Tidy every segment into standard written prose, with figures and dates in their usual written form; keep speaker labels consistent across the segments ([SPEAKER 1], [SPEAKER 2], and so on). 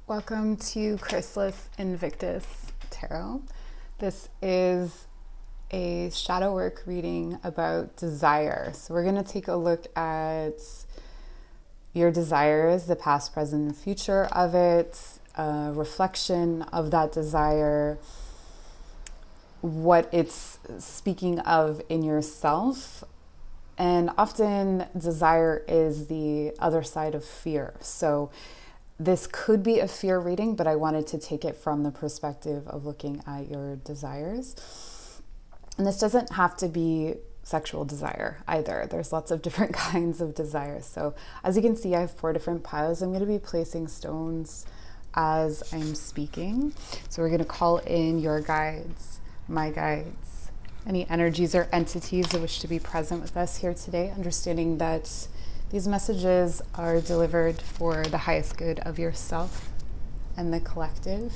[SPEAKER 1] Welcome to Chrysalis Invictus Tarot. This is a shadow work reading about desire. So we're going to take a look at your desires, the past, present, and future of it, a reflection of that desire, what it's speaking of in yourself. And often desire is the other side of fear. So this could be a fear reading, but I wanted to take it from the perspective of looking at your desires. And this doesn't have to be sexual desire either. There's lots of different kinds of desires. So as you can see, I have 4 different piles. I'm going to be placing stones as I'm speaking. So we're going to call in your guides, my guides, any energies or entities that wish to be present with us here today, understanding that these messages are delivered for the highest good of yourself and the collective.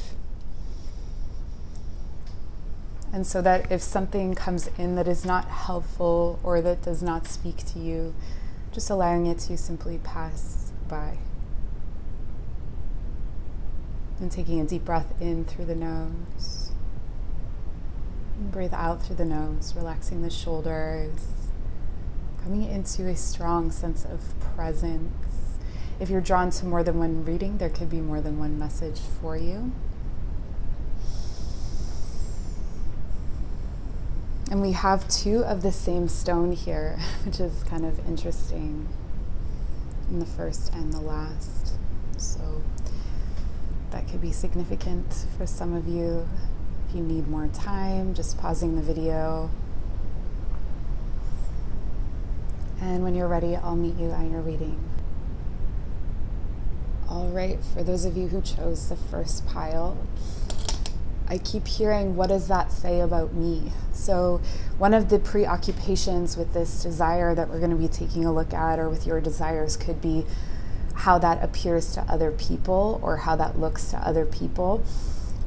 [SPEAKER 1] And so that if something comes in that is not helpful or that does not speak to you, just allowing it to simply pass by. And taking a deep breath in through the nose. And breathe out through the nose, relaxing the shoulders. Coming into a strong sense of presence. If you're drawn to more than one reading, there could be more than one message for you. And we have 2 of the same stone here, which is kind of interesting, in the first and the last. So that could be significant for some of you. If you need more time, just pausing the video. And when you're ready, I'll meet you at your reading. All right, for those of you who chose the first pile, I keep hearing, what does that say about me? So one of the preoccupations with this desire that we're going to be taking a look at, or with your desires, could be how that appears to other people, or how that looks to other people,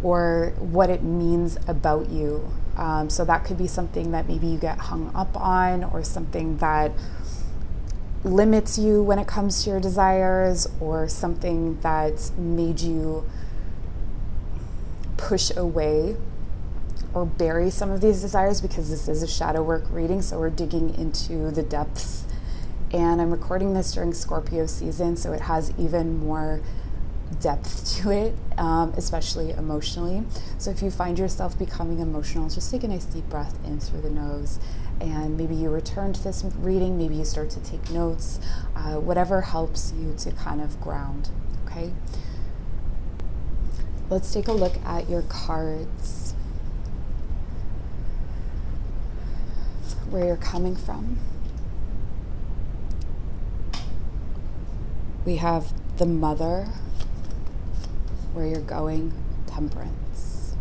[SPEAKER 1] or what it means about you. So that could be something that maybe you get hung up on, or something that limits you when it comes to your desires, or something that made you push away or bury some of these desires, because this is a shadow work reading, so we're digging into the depths. And I'm recording this during Scorpio season, so it has even more depth to it, especially emotionally. So if you find yourself becoming emotional, just take a nice deep breath in through the nose, and maybe you return to this reading, maybe you start to take notes, whatever helps you to kind of ground, okay? Let's take a look at your cards, where you're coming from. We have the Mother, where you're going, Temperance.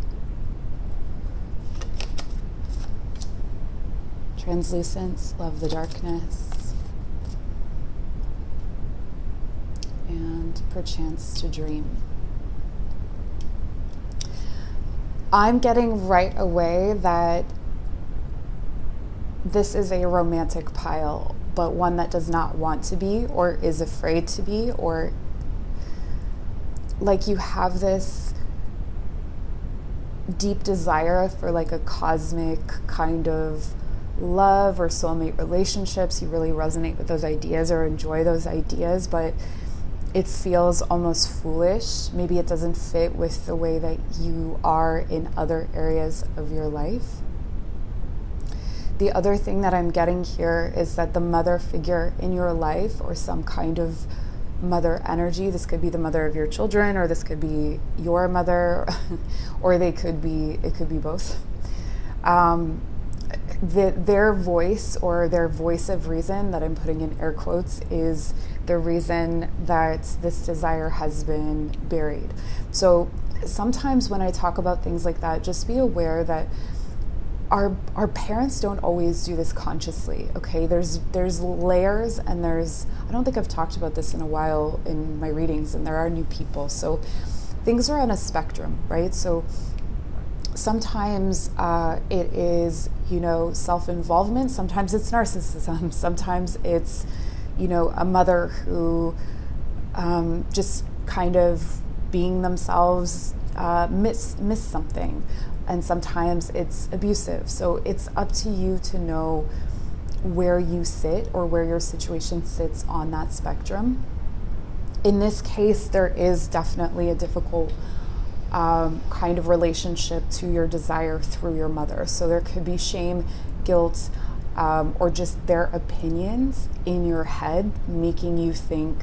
[SPEAKER 1] Translucence, love the darkness. And perchance to dream. I'm getting right away that this is a romantic pile, but one that does not want to be, or is afraid to be, or like you have this deep desire for like a cosmic kind of love or soulmate relationships. You really resonate with those ideas or enjoy those ideas, but it feels almost foolish. Maybe it doesn't fit with the way that you are in other areas of your life. The other thing that I'm getting here is that the mother figure in your life, or some kind of mother energy, this could be the mother of your children, or this could be your mother, or it could be both. Their voice, or their voice of reason, that I'm putting in air quotes, is the reason that this desire has been buried. So sometimes when I talk about things like that, just be aware that our parents don't always do this consciously, okay? There's layers, and I don't think I've talked about this in a while in my readings, and there are new people. So things are on a spectrum, right? So sometimes it is, self-involvement. Sometimes it's narcissism. Sometimes it's, a mother who just kind of being themselves miss something, and sometimes it's abusive. So it's up to you to know where you sit or where your situation sits on that spectrum. In this case, there is definitely a difficult kind of relationship to your desire through your mother. So there could be shame, guilt, or just their opinions in your head making you think,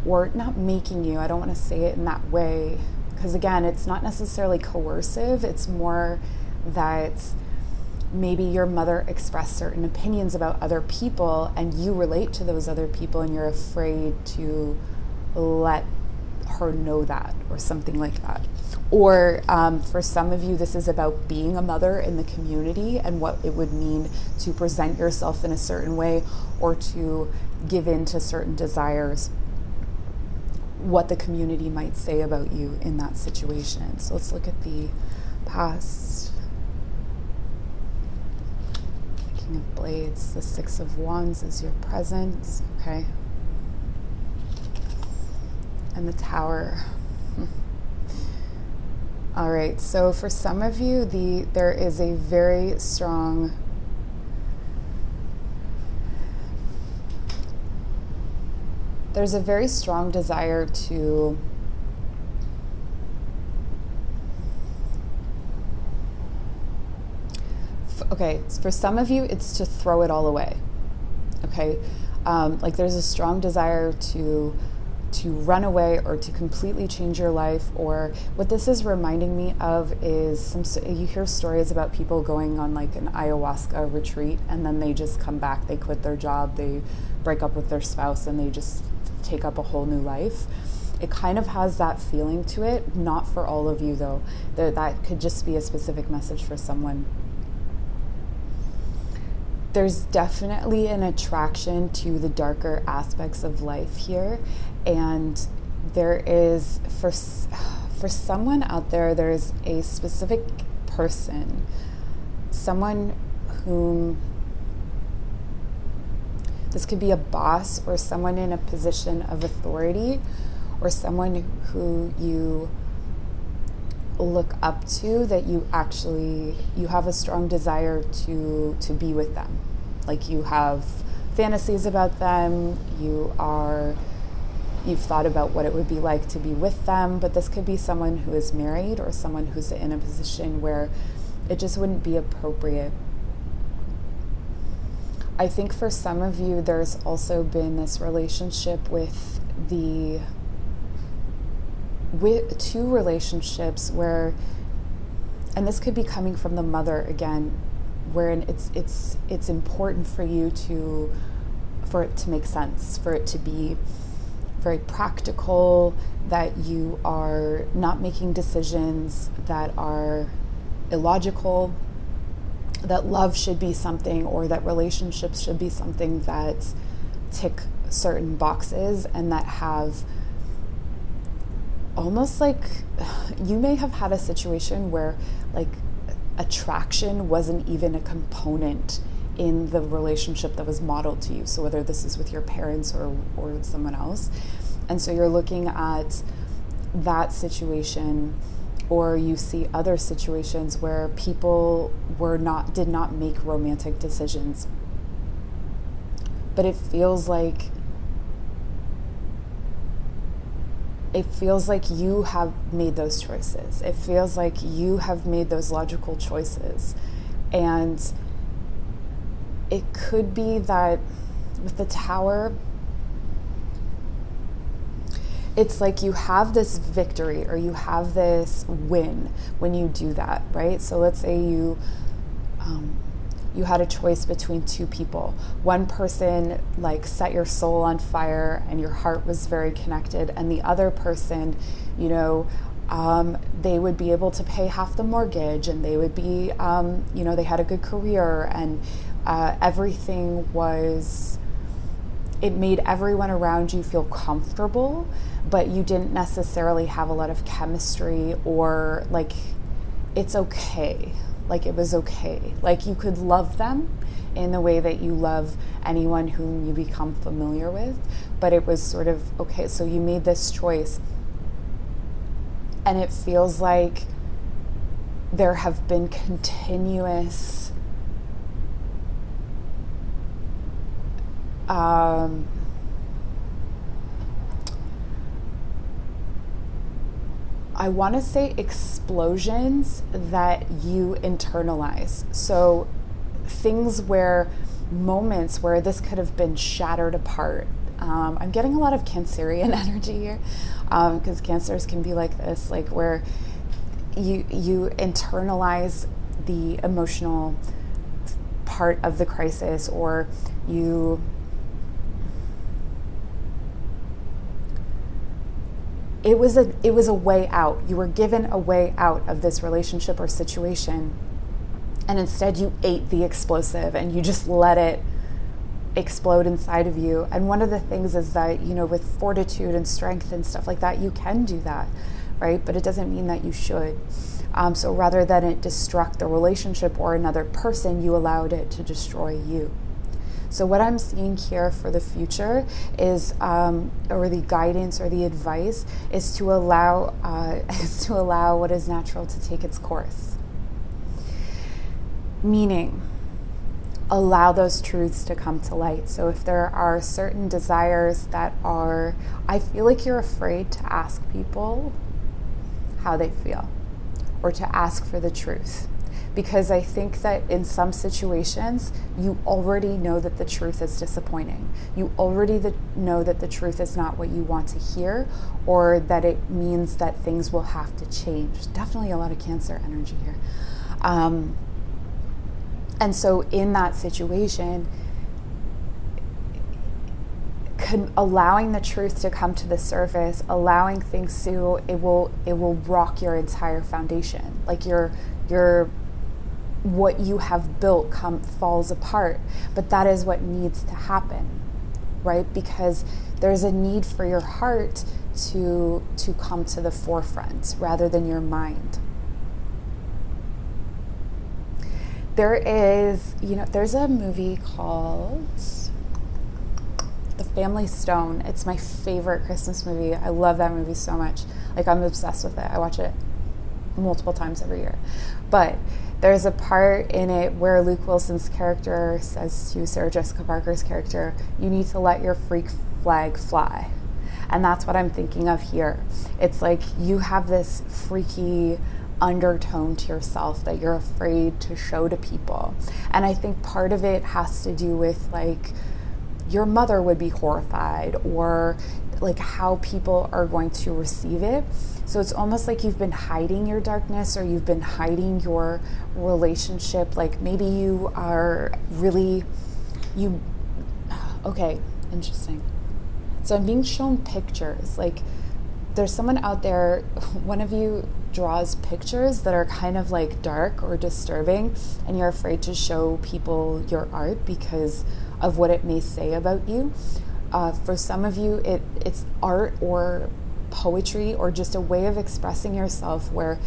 [SPEAKER 1] or not making you, I don't want to say it in that way, because again, it's not necessarily coercive. It's more that maybe your mother expressed certain opinions about other people and you relate to those other people and you're afraid to let her know that, or something like that. Or for some of you, this is about being a mother in the community and what it would mean to present yourself in a certain way or to give in to certain desires, what the community might say about you in that situation. So let's look at the past. The King of Blades, the Six of Wands is your present, okay? And the Tower. All right, so for some of you, there is a very strong desire to okay, for some of you, it's to throw it all away, okay? Like there's a strong desire to run away or to completely change your life. Or what this is reminding me of is you hear stories about people going on like an ayahuasca retreat and then they just come back, they quit their job, they break up with their spouse, and they just take up a whole new life. It kind of has that feeling to it, not for all of you though. That could just be a specific message for someone. There's definitely an attraction to the darker aspects of life here, and there is, for someone out there, there's a specific person, someone whom, this could be a boss or someone in a position of authority or someone who you look up to, that you have a strong desire to be with them. Like you have fantasies about them, you've thought about what it would be like to be with them, but this could be someone who is married or someone who's in a position where it just wouldn't be appropriate. I think for some of you, there's also been this relationship with two relationships where, and this could be coming from the mother again, wherein it's important for you for it to make sense, for it to be very practical, that you are not making decisions that are illogical, that love should be something, or that relationships should be something that tick certain boxes and that have almost like, you may have had a situation where like attraction wasn't even a component in the relationship that was modeled to you. So whether this is with your parents or someone else. And so you're looking at that situation, or you see other situations where people did not make romantic decisions. But it feels like you have made those choices. It feels like you have made those logical choices. And it could be that with the Tower, it's like you have this victory or you have this win when you do that, right? So let's say you had a choice between two people. One person like set your soul on fire and your heart was very connected, and the other person, they would be able to pay half the mortgage, and they would be, they had a good career, and everything was, it made everyone around you feel comfortable, but you didn't necessarily have a lot of chemistry, or like, it's okay. Like it was okay. Like you could love them in the way that you love anyone whom you become familiar with, but it was sort of okay. So you made this choice, And it feels like there have been continuous I want to say explosions that you internalize. So things where, moments where this could have been shattered apart. I'm getting a lot of Cancerian energy here, because Cancers can be like this, like where you internalize the emotional part of the crisis, or it was a way out. You were given a way out of this relationship or situation, and instead you ate the explosive and you just let it explode inside of you. And one of the things is that, with fortitude and strength and stuff like that, you can do that, right? But it doesn't mean that you should. So rather than it destruct the relationship or another person, you allowed it to destroy you. So what I'm seeing here for the future is, or the guidance or the advice is to allow what is natural to take its course. Meaning, allow those truths to come to light. So if there are certain desires that I feel like you're afraid to ask people how they feel, or to ask for the truth. Because I think that in some situations, you already know that the truth is disappointing. You already know that the truth is not what you want to hear, or that it means that things will have to change. Definitely a lot of Cancer energy here. And so in that situation, allowing the truth to come to the surface, allowing things to, it will rock your entire foundation. Like your what you have built falls apart. But that is what needs to happen, right? Because there's a need for your heart to come to the forefront rather than your mind. There's a movie called The Family Stone. It's my favorite Christmas movie. I love that movie so much. Like, I'm obsessed with it. I watch it multiple times every year. But there's a part in it where Luke Wilson's character says to Sarah Jessica Parker's character, you need to let your freak flag fly. And that's what I'm thinking of here. It's like you have this freaky undertone to yourself that you're afraid to show to people. And I think part of it has to do with, like, your mother would be horrified, or like how people are going to receive it. So it's almost like you've been hiding your darkness, or you've been hiding your relationship. Like maybe you are really, okay, interesting. So I'm being shown pictures. Like there's someone out there, one of you draws pictures that are kind of like dark or disturbing, and you're afraid to show people your art because of what it may say about you. For some of you, it's art or poetry or just a way of expressing yourself where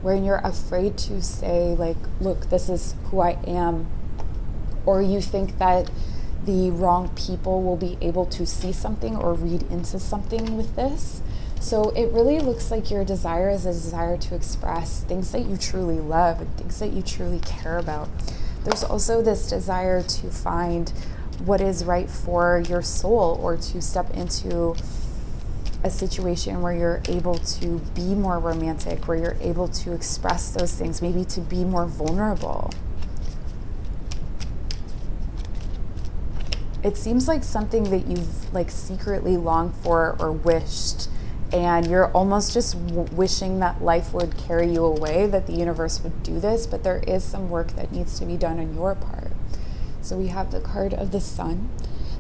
[SPEAKER 1] you're afraid to say, like, look, this is who I am, or you think that the wrong people will be able to see something or read into something with this. So it really looks like your desire is a desire to express things that you truly love and things that you truly care about. There's also this desire to find what is right for your soul, or to step into a situation where you're able to be more romantic, where you're able to express those things, maybe to be more vulnerable. It seems like something that you've like secretly longed for or wished, and you're almost just wishing that life would carry you away, that the universe would do this, but there is some work that needs to be done on your part. So we have the card of the sun.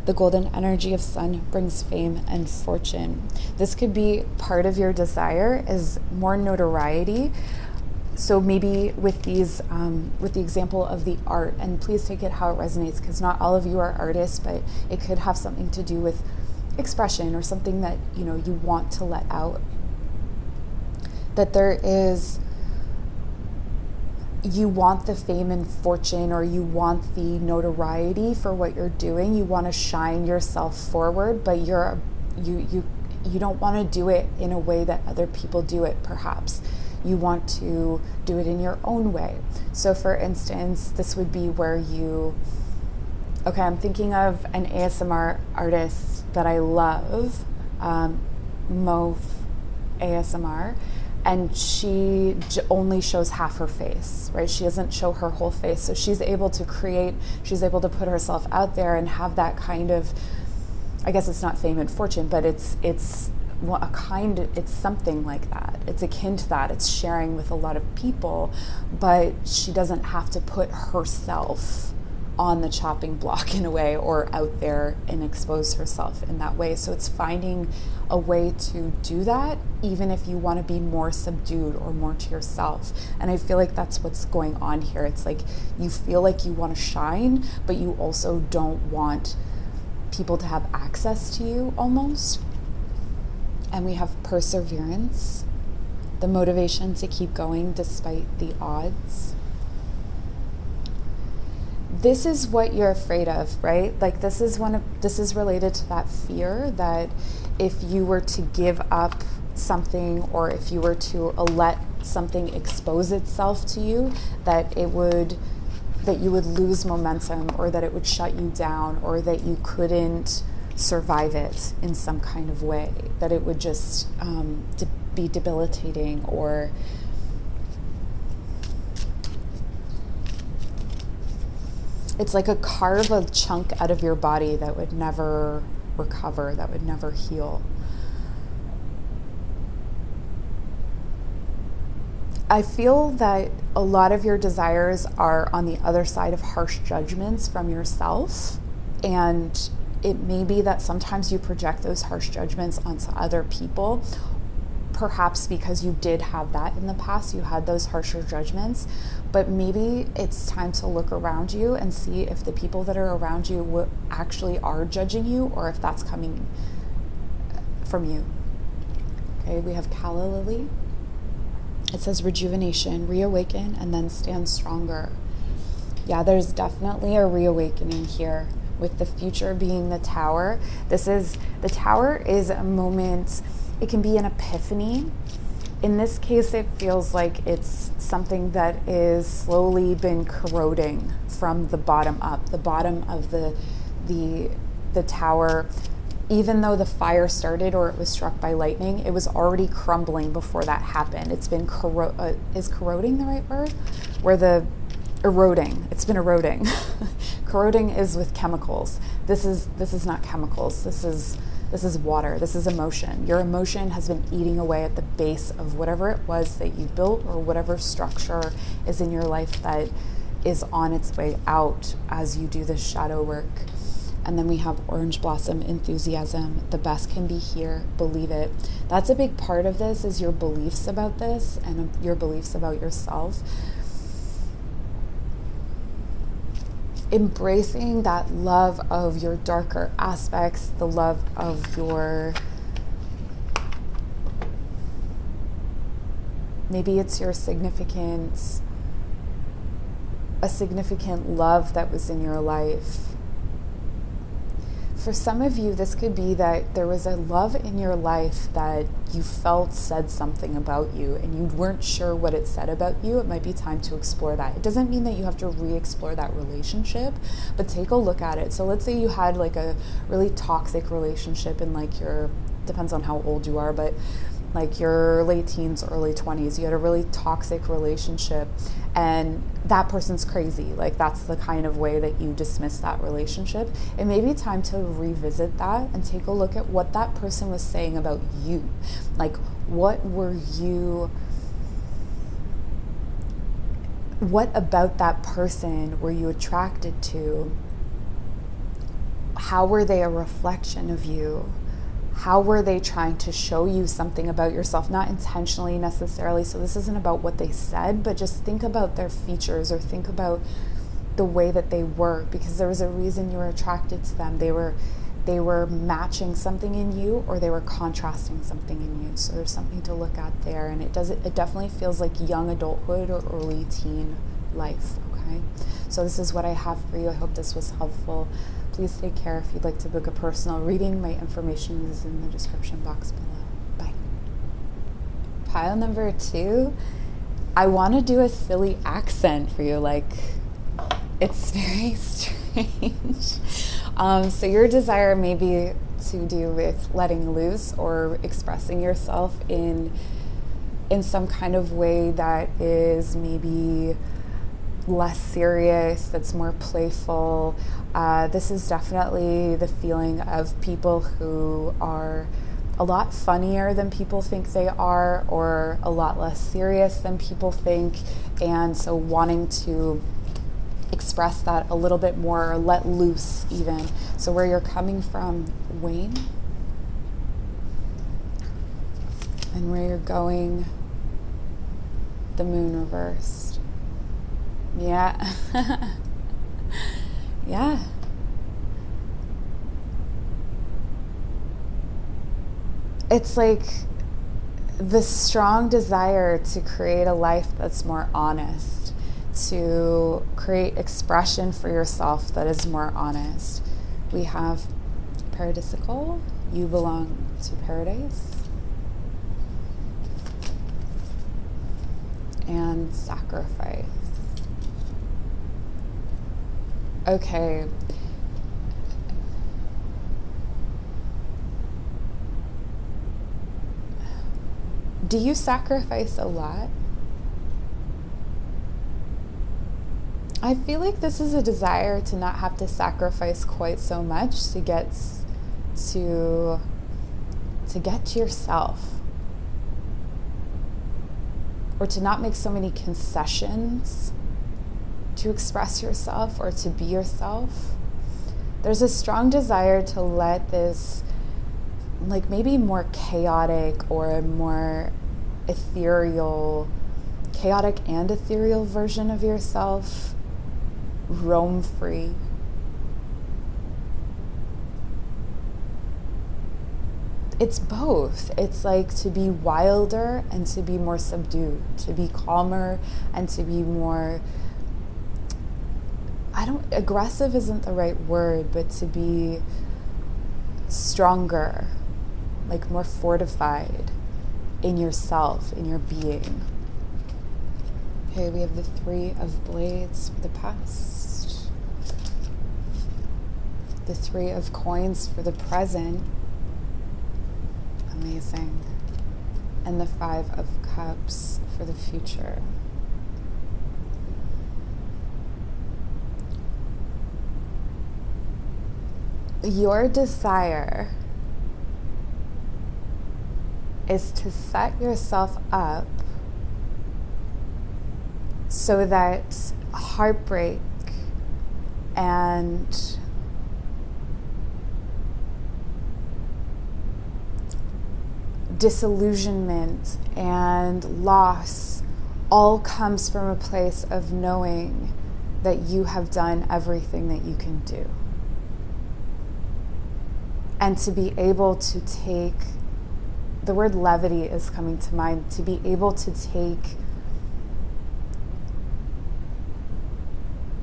[SPEAKER 1] The golden energy of sun brings fame and fortune. This could be part of your desire is more notoriety. So maybe with these, with the example of the art, and please take it how it resonates, because not all of you are artists, but it could have something to do with expression or something that you want to let out. That there is, you want the fame and fortune, or you want the notoriety for what you're doing. You want to shine yourself forward, but you don't want to do it in a way that other people do it, perhaps. You want to do it in your own way. So for instance, this would be where I'm thinking of an ASMR artist that I love, Mauve ASMR, and she only shows half her face, right? She doesn't show her whole face. So she's able to put herself out there and have that kind of, I guess it's not fame and fortune, but it's something like that. It's akin to that. It's sharing with a lot of people, but she doesn't have to put herself on the chopping block in a way, or out there and expose herself in that way. So it's finding a way to do that, even if you want to be more subdued or more to yourself. And I feel like that's what's going on here. It's like you feel like you want to shine, but you also don't want people to have access to you almost. And we have perseverance, the motivation to keep going despite the odds. This is what you're afraid of, right? Like this is related to that fear that if you were to give up something, or if you were to let something expose itself to you, that you would lose momentum, or that it would shut you down, or that you couldn't survive it in some kind of way, that it would just be debilitating, or it's like carve a chunk out of your body that would never recover, that would never heal. I feel that a lot of your desires are on the other side of harsh judgments from yourself, and it may be that sometimes you project those harsh judgments onto other people, perhaps because you did have that in the past, you had those harsher judgments, but maybe it's time to look around you and see if the people that are around you actually are judging you, or if that's coming from you. Okay, we have Calla Lily. It says rejuvenation, reawaken, and then stand stronger. Yeah, there's definitely a reawakening here, with the future being the Tower. The Tower is a moment, it can be an epiphany. In this case, it feels like it's something that is slowly been corroding from the bottom up. The bottom of the tower, even though the fire started or it was struck by lightning, it was already crumbling before that happened. It's been is corroding the right word? Eroding. It's been eroding. Corroding is with chemicals. This is not chemicals. This is water. This is emotion. Your emotion has been eating away at the base of whatever it was that you built, or whatever structure is in your life that is on its way out as you do this shadow work. And then we have orange blossom, enthusiasm. The best can be here. Believe it. That's a big part of this, is your beliefs about this and your beliefs about yourself. Embracing that love of your darker aspects, the love of maybe it's your significant love that was in your life. For some of you, this could be that there was a love in your life that you felt said something about you, and you weren't sure what it said about you. It might be time to explore that. It doesn't mean that you have to re-explore that relationship, but take a look at it. So let's say you had like a really toxic relationship in like depends on how old you are, but like your late teens, early 20s, you had a really toxic relationship, and that person's crazy. Like that's the kind of way that you dismiss that relationship. It may be time to revisit that and take a look at what that person was saying about you. Like what about that person were you attracted to? How were they a reflection of you? How were they trying to show you something about yourself? Not intentionally necessarily, so this isn't about what they said, but just think about their features, or think about the way that they were, because there was a reason you were attracted to them. They were matching something in you, or they were contrasting something in you. So there's something to look at there, and it definitely feels like young adulthood or early teen life, okay? So this is what I have for you. I hope this was helpful. Please take care. If you'd like to book a personal reading, my information is in the description box below. Bye. Pile number 2, I want to do a silly accent for you. Like, it's very strange. So your desire may be to do with letting loose or expressing yourself in some kind of way that is maybe less serious, that's more playful. This is definitely the feeling of people who are a lot funnier than people think they are, or a lot less serious than people think, and so wanting to express that a little bit more, or let loose even. So where you're coming from, Wayne, and where you're going, the Moon reversed. Yeah. Yeah. It's like the strong desire to create a life that's more honest, to create expression for yourself that is more honest. We have paradisical, you belong to paradise, and sacrifice. Okay. Do you sacrifice a lot? I feel like this is a desire to not have to sacrifice quite so much to get to yourself, or to not make so many concessions to express yourself or to be yourself. There's a strong desire to let this, like, maybe more chaotic or more ethereal, chaotic and ethereal version of yourself roam free. It's both. It's like to be wilder and to be more subdued, to be calmer and to be more, aggressive isn't the right word, but to be stronger, like more fortified in yourself, in your being. Okay, we have the 3 of Blades for the past, the 3 of Coins for the present. Amazing. And the 5 of Cups for the future. Your desire is to set yourself up so that heartbreak and disillusionment and loss all comes from a place of knowing that you have done everything that you can do. And to be able to take, the word levity is coming to mind, to be able to take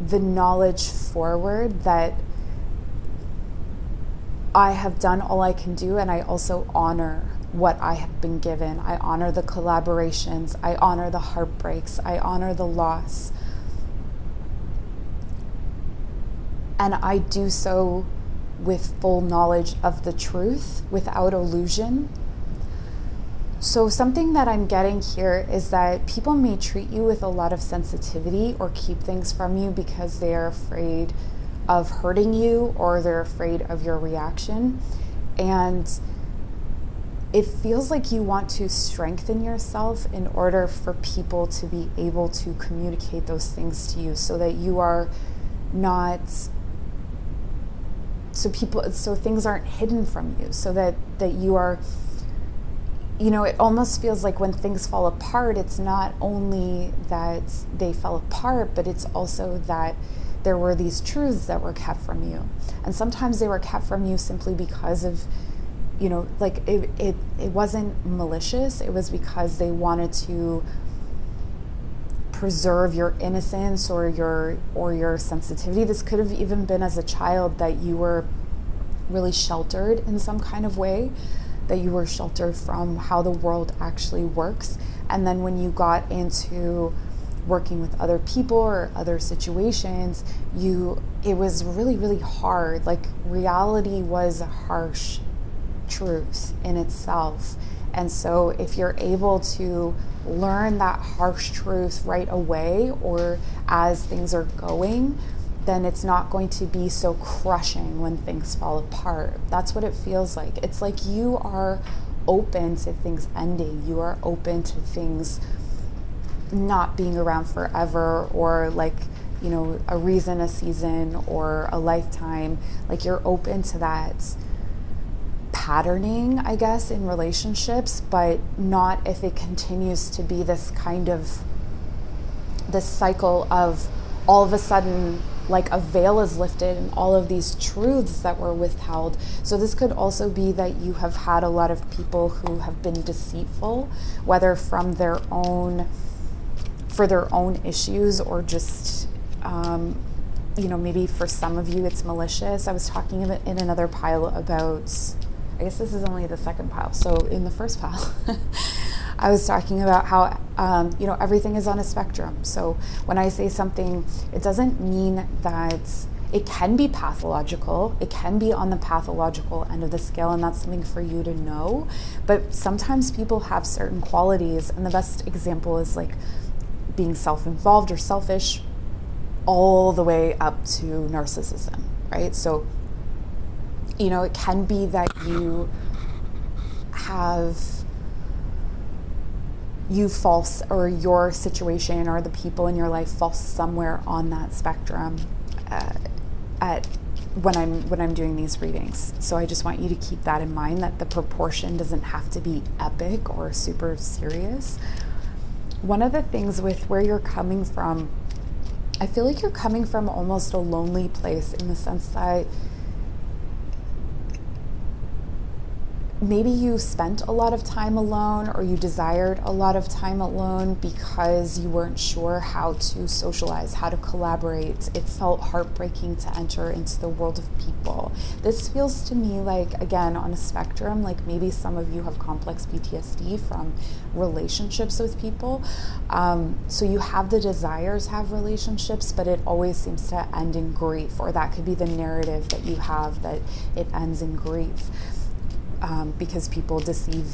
[SPEAKER 1] the knowledge forward that I have done all I can do, and I also honor what I have been given. I honor the collaborations, I honor the heartbreaks, I honor the loss. And I do so with full knowledge of the truth, without illusion. So something that I'm getting here is that people may treat you with a lot of sensitivity or keep things from you because they are afraid of hurting you, or they're afraid of your reaction. And it feels like you want to strengthen yourself in order for people to be able to communicate those things to you, so that you are not, so things aren't hidden from you, so that you are, it almost feels like when things fall apart, it's not only that they fell apart, but it's also that there were these truths that were kept from you. And sometimes they were kept from you simply because of, it wasn't malicious. It was because they wanted to preserve your innocence or your sensitivity. This could have even been as a child that you were really sheltered in some kind of way, that you were sheltered from how the world actually works. And then when you got into working with other people or other situations, it was really, really hard. Like, reality was a harsh truth in itself. And so if you're able to learn that harsh truth right away or as things are going, then it's not going to be so crushing when things fall apart. That's what it feels like. It's like you are open to things ending. You are open to things not being around forever, or like, you know, a reason, a season, or a lifetime. Like, you're open to that patterning, I guess, in relationships, but not if it continues to be this kind of this cycle of all of a sudden, like, a veil is lifted and all of these truths that were withheld. So this could also be that you have had a lot of people who have been deceitful, whether from their own, for their own issues, or just, you know, maybe for some of you it's malicious. I was talking in another pile about, I guess this is only the second pile. So in the first pile, I was talking about how, you know, everything is on a spectrum. So when I say something, it doesn't mean that it can be pathological. It can be on the pathological end of the scale, and that's something for you to know. But sometimes people have certain qualities, and the best example is like being self-involved or selfish, all the way up to narcissism, right? So, you know, it can be that you falls, or your situation or the people in your life fall somewhere on that spectrum when I'm doing these readings. So I just want you to keep that in mind, that the proportion doesn't have to be epic or super serious. One of the things with where you're coming from, I feel like you're coming from almost a lonely place, in the sense that maybe you spent a lot of time alone, or you desired a lot of time alone because you weren't sure how to socialize, how to collaborate. It felt heartbreaking to enter into the world of people. This feels to me like, again, on a spectrum, like maybe some of you have complex PTSD from relationships with people. So you have the desire to have relationships, but it always seems to end in grief, or that could be the narrative that you have, that it ends in grief. Because people deceive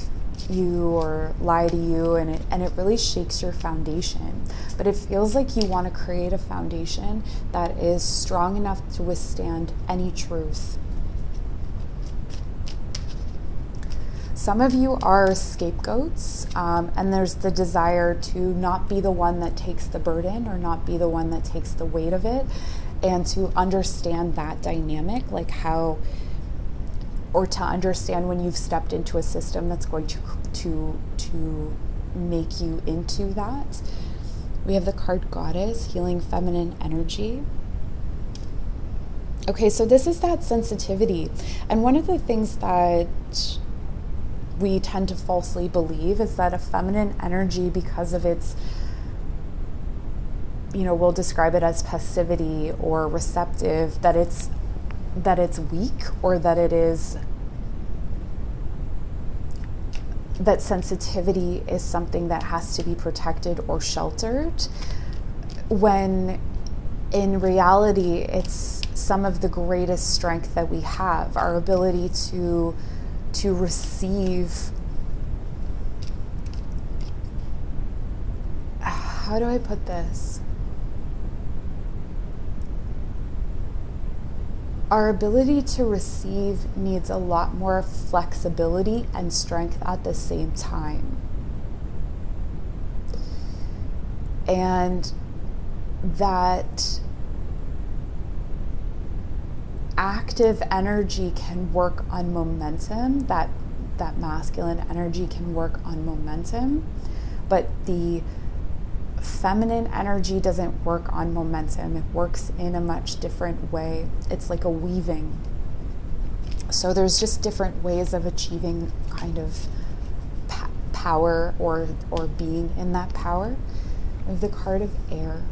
[SPEAKER 1] you or lie to you, and it really shakes your foundation. But it feels like you want to create a foundation that is strong enough to withstand any truth. Some of you are scapegoats, and there's the desire to not be the one that takes the burden, or not be the one that takes the weight of it, and to understand that dynamic, like how, or to understand when you've stepped into a system that's going to make you into that. We have the card Goddess, healing feminine energy. Okay, so this is that sensitivity. And one of the things that we tend to falsely believe is that a feminine energy, because of its, you know, we'll describe it as passivity or receptive, that it's weak, or that it is, that sensitivity is something that has to be protected or sheltered, when in reality it's some of the greatest strength that we have, our ability to receive, how do I put this? Our ability to receive needs a lot more flexibility and strength at the same time. And that active energy can work on momentum, that masculine energy can work on momentum, but the feminine energy doesn't work on momentum. It works in a much different way. It's like a weaving. So there's just different ways of achieving kind of power, or being in that power. We have the card of air.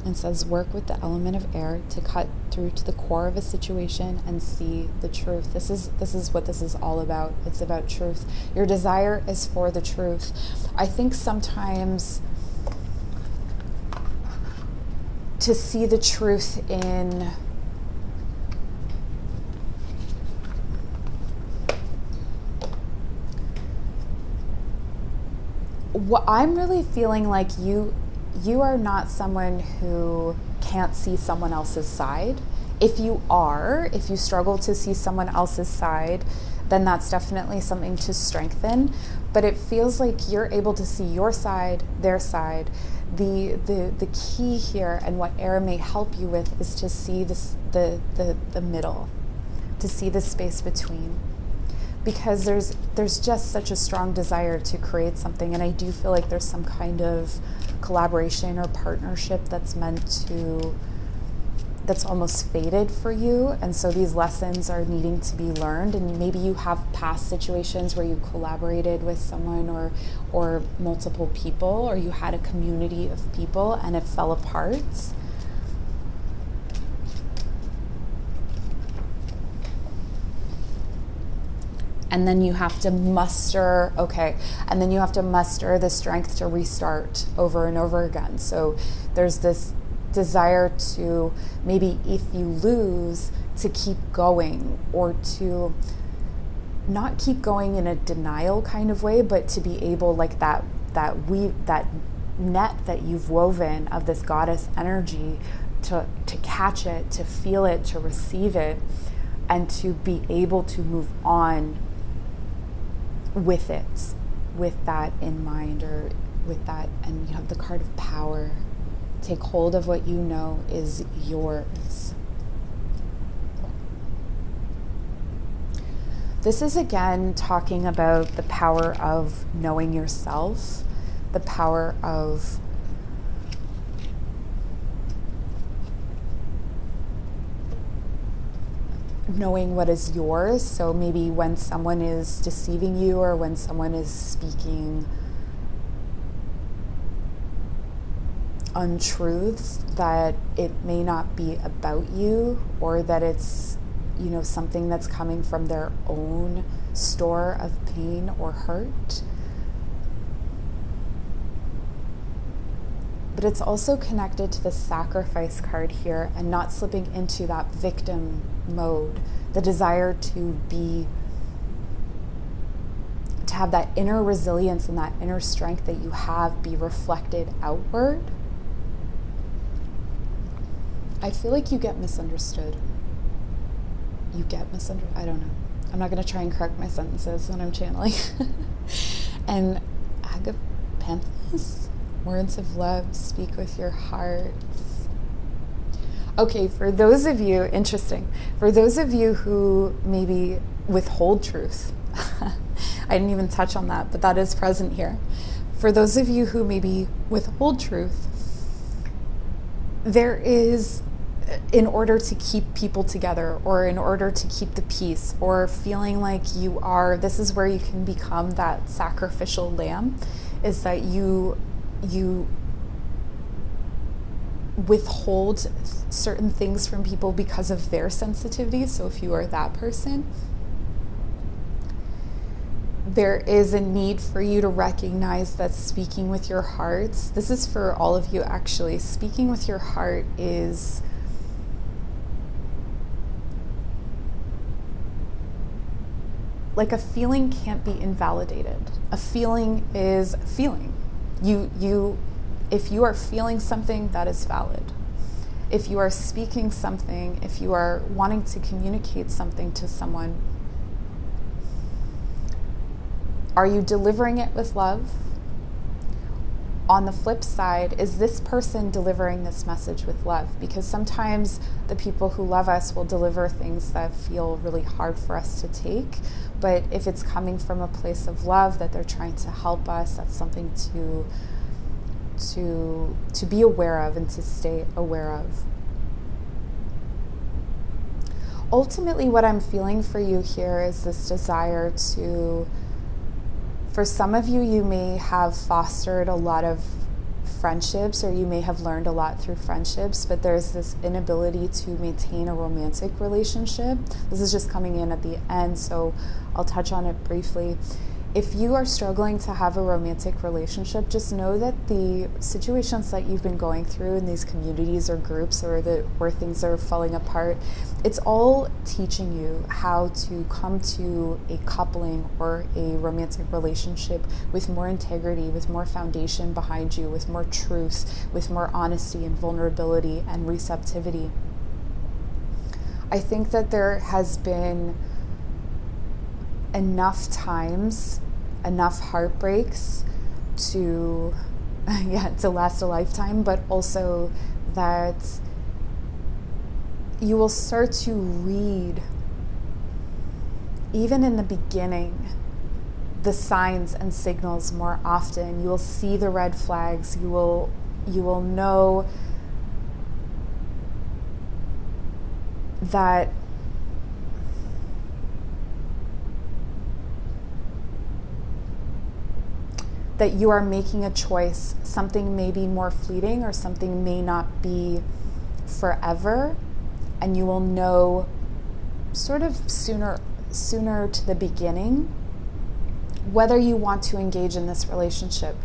[SPEAKER 1] And says, work with the element of air to cut through to the core of a situation and see the truth. This is what this is all about. It's about truth. Your desire is for the truth. I think sometimes to see the truth in what I'm really feeling like you are not someone who can't see someone else's side. If you struggle to see someone else's side, then that's definitely something to strengthen. But it feels like you're able to see your side, their side. The key here, and what air may help you with, is to see this the middle, to see the space between. Because there's just such a strong desire to create something, and I do feel like there's some kind of collaboration or partnership that's almost faded for you, and so these lessons are needing to be learned. And maybe you have past situations where you collaborated with someone or multiple people, or you had a community of people and it fell apart. And then you have to muster, the strength to restart over and over again. So there's this desire to, maybe if you lose, to keep going, or to not keep going in a denial kind of way, but to be able, like that net that you've woven of this goddess energy, to catch it, to feel it, to receive it, and to be able to move on with it, with that in mind, or with that. And you have the card of power. Take hold of what you know is yours. This is again talking about the power of knowing yourself, the power of knowing what is yours. So maybe when someone is deceiving you, or when someone is speaking untruths, that it may not be about you, or that it's, something that's coming from their own store of pain or hurt. But it's also connected to the sacrifice card here, and not slipping into that victim mode. The desire to have that inner resilience and that inner strength that you have be reflected outward. I feel like you get misunderstood. I don't know. I'm not going to try and correct my sentences when I'm channeling. And agapanthus, words of love, speak with your hearts. Okay, for those of you who maybe withhold truth, I didn't even touch on that, but that is present here. For those of you who maybe withhold truth, there is, in order to keep people together, or in order to keep the peace, or feeling like this is where you can become that sacrificial lamb, is that you withhold certain things from people because of their sensitivity. So if you are that person, there is a need for you to recognize that speaking with your hearts, this is for all of you actually, speaking with your heart is like a feeling can't be invalidated. A feeling is a feeling. If you are feeling something, that is valid. If you are speaking something, if you are wanting to communicate something to someone, are you delivering it with love? On the flip side, is this person delivering this message with love? Because sometimes the people who love us will deliver things that feel really hard for us to take. But if it's coming from a place of love, that they're trying to help us, that's something to be aware of and to stay aware of. Ultimately, what I'm feeling for you here is this desire to, for some of you, you may have fostered a lot of friendships, or you may have learned a lot through friendships, but there's this inability to maintain a romantic relationship. This is just coming in at the end, so I'll touch on it briefly. If you are struggling to have a romantic relationship, just know that the situations that you've been going through in these communities or groups, or where things are falling apart, it's all teaching you how to come to a coupling or a romantic relationship with more integrity, with more foundation behind you, with more truth, with more honesty and vulnerability and receptivity. I think that there has been enough times, enough heartbreaks to last a lifetime, but also that you will start to read, even in the beginning, the signs and signals more often. You will see the red flags. You will know that you are making a choice. Something may be more fleeting, or something may not be forever, and you will know sort of sooner to the beginning whether you want to engage in this relationship.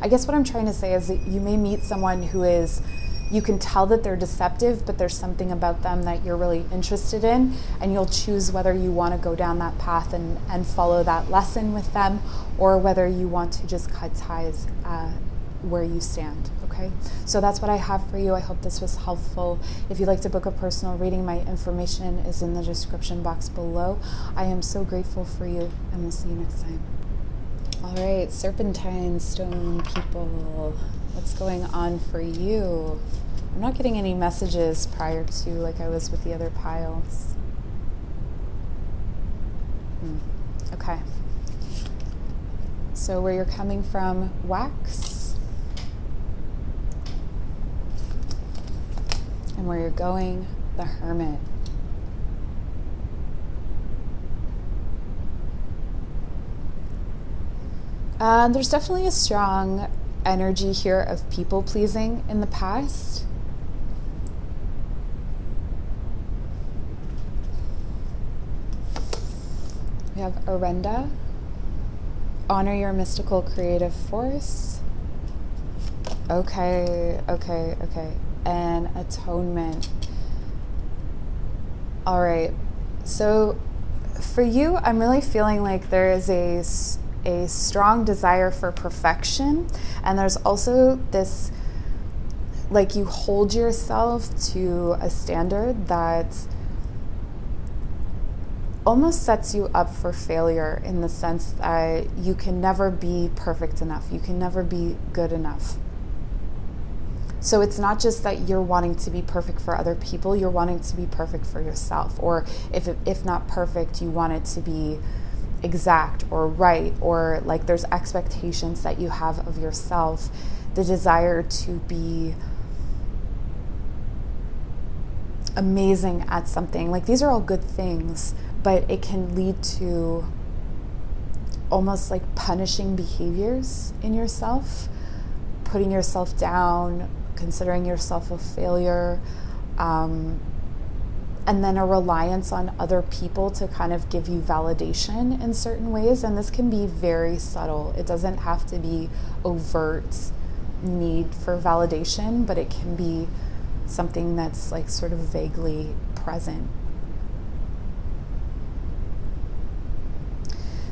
[SPEAKER 1] I guess what I'm trying to say is that you may meet someone who is, you can tell that they're deceptive, but there's something about them that you're really interested in, and you'll choose whether you want to go down that path and follow that lesson with them, or whether you want to just cut ties where you stand, okay? So that's what I have for you. I hope this was helpful. If you'd like to book a personal reading, my information is in the description box below. I am so grateful for you, and we'll see you next time. All right, Serpentine Stone people, what's going on for you? I'm not getting any messages prior to, like I was with the other piles. Okay. So where you're coming from, Wax. And where you're going, the Hermit. There's definitely a strong energy here of people pleasing in the past. We have Arenda. Honor your mystical creative force. Okay. And Atonement. All right. So for you, I'm really feeling like there is a strong desire for perfection, and there's also this, like, you hold yourself to a standard that almost sets you up for failure, in the sense that you can never be perfect enough, you can never be good enough. So it's not just that you're wanting to be perfect for other people, you're wanting to be perfect for yourself, or if not perfect, you want it to be exact or right, or like there's expectations that you have of yourself, the desire to be amazing at something. Like, these are all good things, but it can lead to almost like punishing behaviors in yourself, putting yourself down, considering yourself a failure, and then a reliance on other people to kind of give you validation in certain ways. And this can be very subtle. It doesn't have to be overt need for validation, but it can be something that's like sort of vaguely present.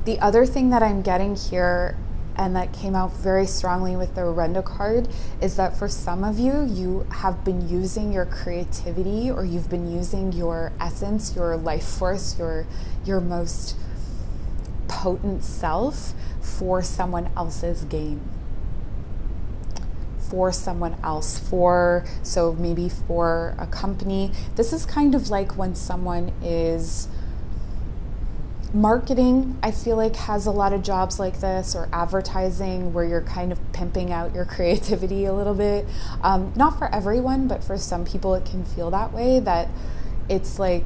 [SPEAKER 1] The other thing that I'm getting here, and that came out very strongly with the Arenda card, is that for some of you, you have been using your creativity, or you've been using your essence, your life force, your most potent self for someone else's gain. For someone else, so maybe for a company. This is kind of like when someone is marketing, I feel like, has a lot of jobs like this, or advertising, where you're kind of pimping out your creativity a little bit. Not for everyone, but for some people it can feel that way, that it's like,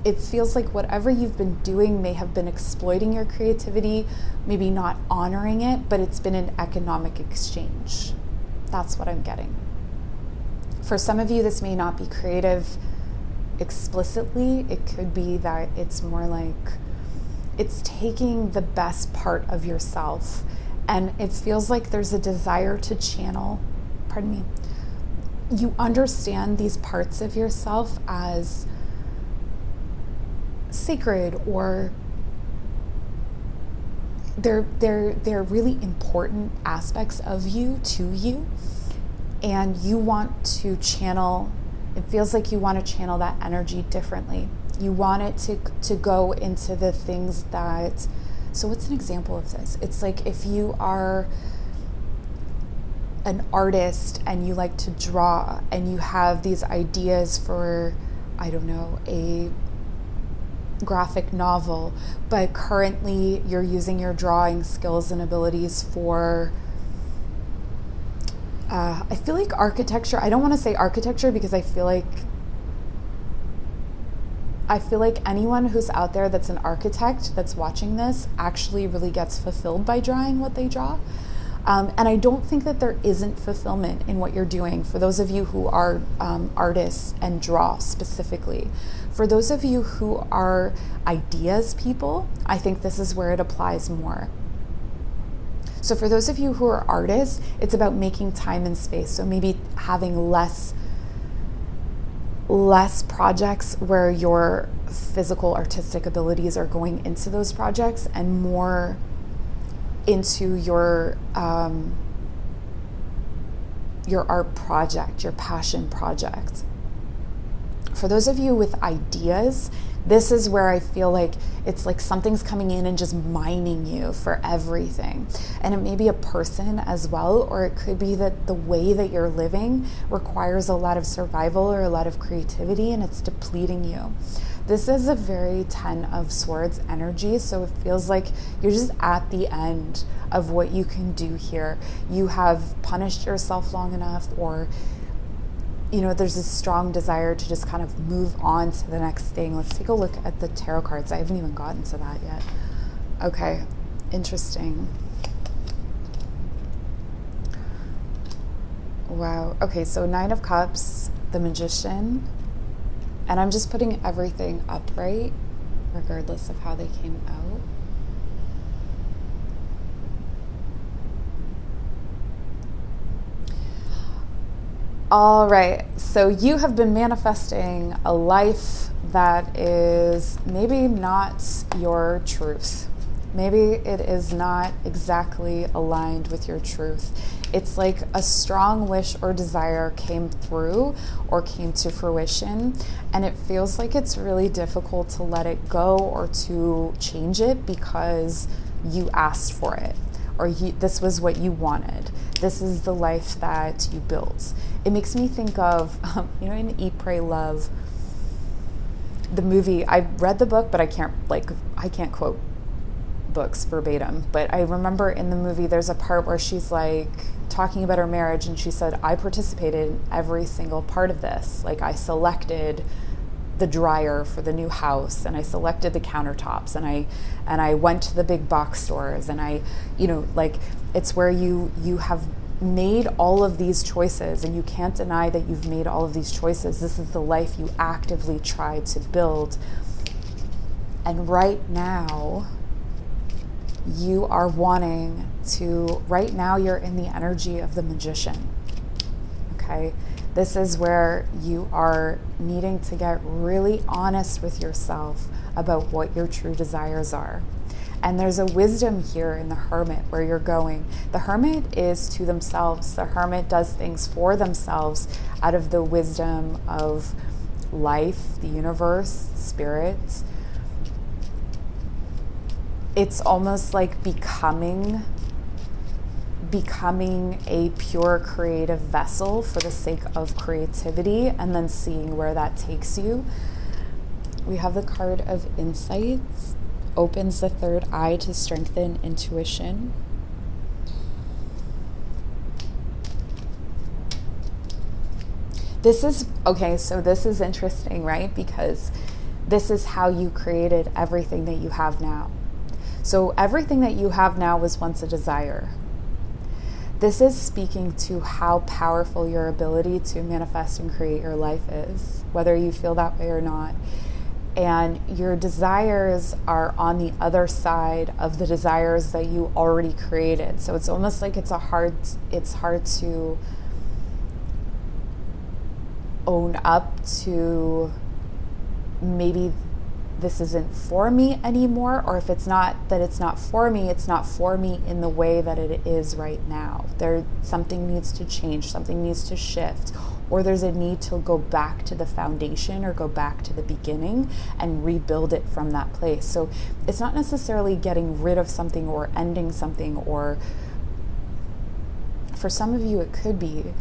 [SPEAKER 1] it feels like whatever you've been doing may have been exploiting your creativity, maybe not honoring it, but it's been an economic exchange. That's what I'm getting. For some of you, this may not be creative explicitly. It could be that it's more like it's taking the best part of yourself, and it feels like there's a desire to channel, pardon me, you understand these parts of yourself as sacred, or they're really important aspects of you to you, and you want to channel. It feels like you want to channel that energy differently. You want it to go into the things that, so what's an example of this? It's like if you are an artist and you like to draw and you have these ideas for, I don't know, a graphic novel, but currently you're using your drawing skills and abilities for I feel like architecture. I don't want to say architecture because I feel like anyone who's out there that's an architect that's watching this actually really gets fulfilled by drawing what they draw. And I don't think that there isn't fulfillment in what you're doing. For those of you who are artists and draw specifically, for those of you who are ideas people, I think this is where it applies more. So for those of you who are artists, it's about making time and space. So maybe having less projects where your physical artistic abilities are going into those projects, and more into your art project, your passion project. For those of you with ideas, this is where I feel like it's like something's coming in and just mining you for everything. And it may be a person as well, or it could be that the way that you're living requires a lot of survival or a lot of creativity, and it's depleting you. This is a very 10 of Swords energy, so it feels like you're just at the end of what you can do here. You have punished yourself long enough, or there's this strong desire to just kind of move on to the next thing. Let's take a look at the tarot cards. I haven't even gotten to that yet. Okay, interesting. Wow. Okay, so 9 of Cups, the Magician, and I'm just putting everything upright, regardless of how they came out. All right, so you have been manifesting a life that is maybe not your truth. Maybe it is not exactly aligned with your truth. It's like a strong wish or desire came through or came to fruition, and it feels like it's really difficult to let it go or to change it because you asked for it, or this was what you wanted. This is the life that you built. It makes me think of, in Eat, Pray, Love, the movie. I read the book, but I can't quote books verbatim. But I remember in the movie, there's a part where she's like talking about her marriage, and she said, I participated in every single part of this. Like, I selected the dryer for the new house, and I selected the countertops, and I went to the big box stores, and it's where you have made all of these choices, and you can't deny that you've made all of these choices. This is the life you actively tried to build. And right now, you are wanting to, right now you're in the energy of the Magician, okay? This is where you are needing to get really honest with yourself about what your true desires are. And there's a wisdom here in the Hermit where you're going. The Hermit is to themselves. The Hermit does things for themselves out of the wisdom of life, the universe, spirits. It's almost like becoming a pure creative vessel for the sake of creativity, and then seeing where that takes you. We have the card of Insights. Opens the third eye to strengthen intuition. This is interesting, right? Because this is how you created everything that you have now. So everything that you have now was once a desire. This is speaking to how powerful your ability to manifest and create your life is, whether you feel that way or not. And your desires are on the other side of the desires that you already created. So it's almost like it's hard to own up to maybe this isn't for me anymore, or if it's not that it's not for me, it's not for me in the way that it is right now. Something needs to change, something needs to shift, or there's a need to go back to the foundation or go back to the beginning and rebuild it from that place. So it's not necessarily getting rid of something or ending something, or for some of you it could be,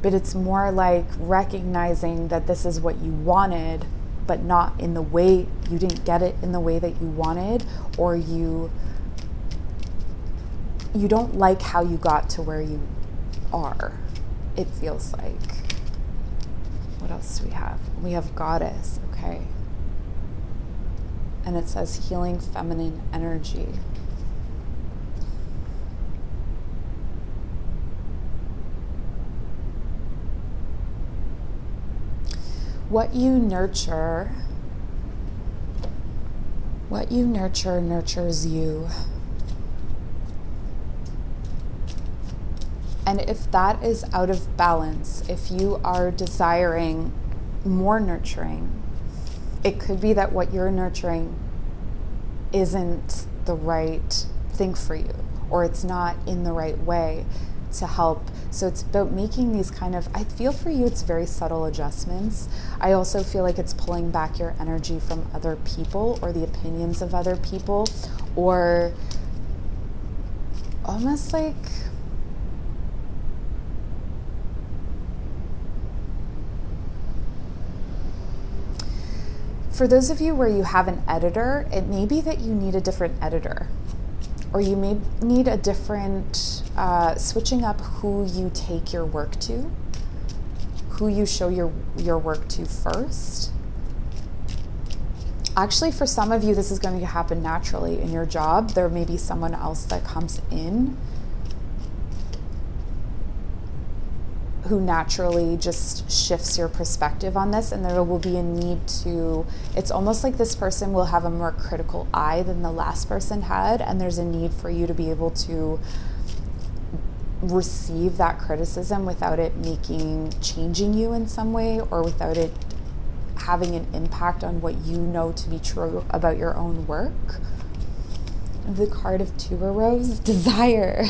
[SPEAKER 1] but it's more like recognizing that this is what you wanted, but not in the way, you didn't get it in the way that you wanted, or you don't like how you got to where you are, it feels like. What else do we have? We have Goddess, okay. And it says healing feminine energy. What you nurture nurtures you. And if that is out of balance, if you are desiring more nurturing, it could be that what you're nurturing isn't the right thing for you, or it's not in the right way to help. So it's about making these kind of, I feel for you, it's very subtle adjustments. I also feel like it's pulling back your energy from other people or the opinions of other people, or almost like for those of you where you have an editor, it may be that you need a different editor, or you may need a different, switching up who you take your work to, who you show your work to first. Actually, for some of you, this is going to happen naturally in your job. There may be someone else that comes in who naturally just shifts your perspective on this, and there will be a need to, it's almost like this person will have a more critical eye than the last person had, and there's a need for you to be able to receive that criticism without it changing you in some way, or without it having an impact on what you know to be true about your own work. The card of tuberose, desire.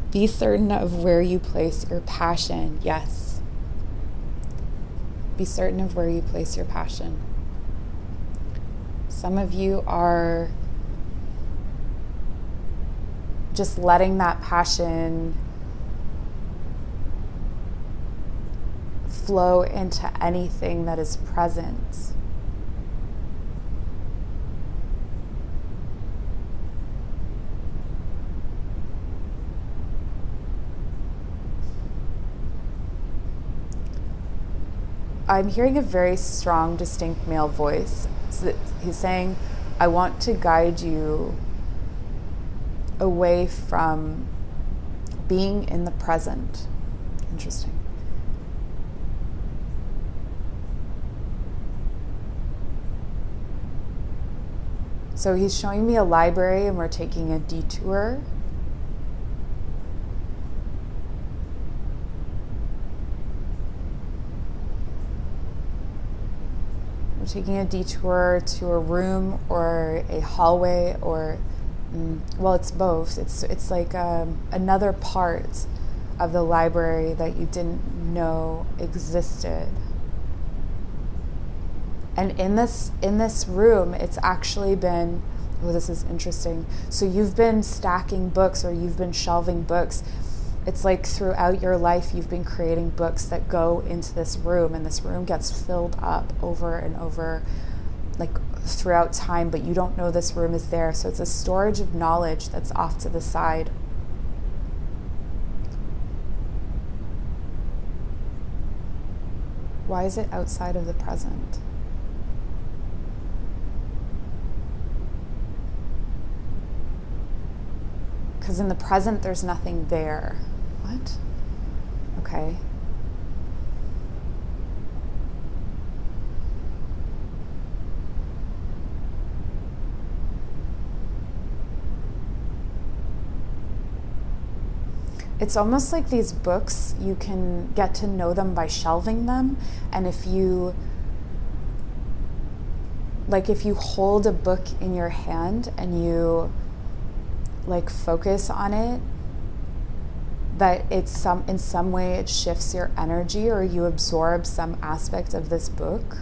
[SPEAKER 1] Be certain of where you place your passion. Yes. Be certain of where you place your passion. Some of you are just letting that passion flow into anything that is present. I'm hearing a very strong, distinct male voice. So he's saying, I want to guide you away from being in the present. Interesting. So he's showing me a library, and we're taking a detour. We're taking a detour to a room or a hallway, or well, it's both. It's like another part of the library that you didn't know existed. And in this room, it's actually been, oh, this is interesting. So you've been stacking books, or you've been shelving books. It's like throughout your life, you've been creating books that go into this room, and this room gets filled up over and over, like throughout time, but you don't know this room is there. So it's a storage of knowledge that's off to the side. Why is it outside of the present? Because in the present, there's nothing there. What? Okay. It's almost like these books, you can get to know them by shelving them. And if you hold a book in your hand and you focus on it, that in some way it shifts your energy, or you absorb some aspect of this book,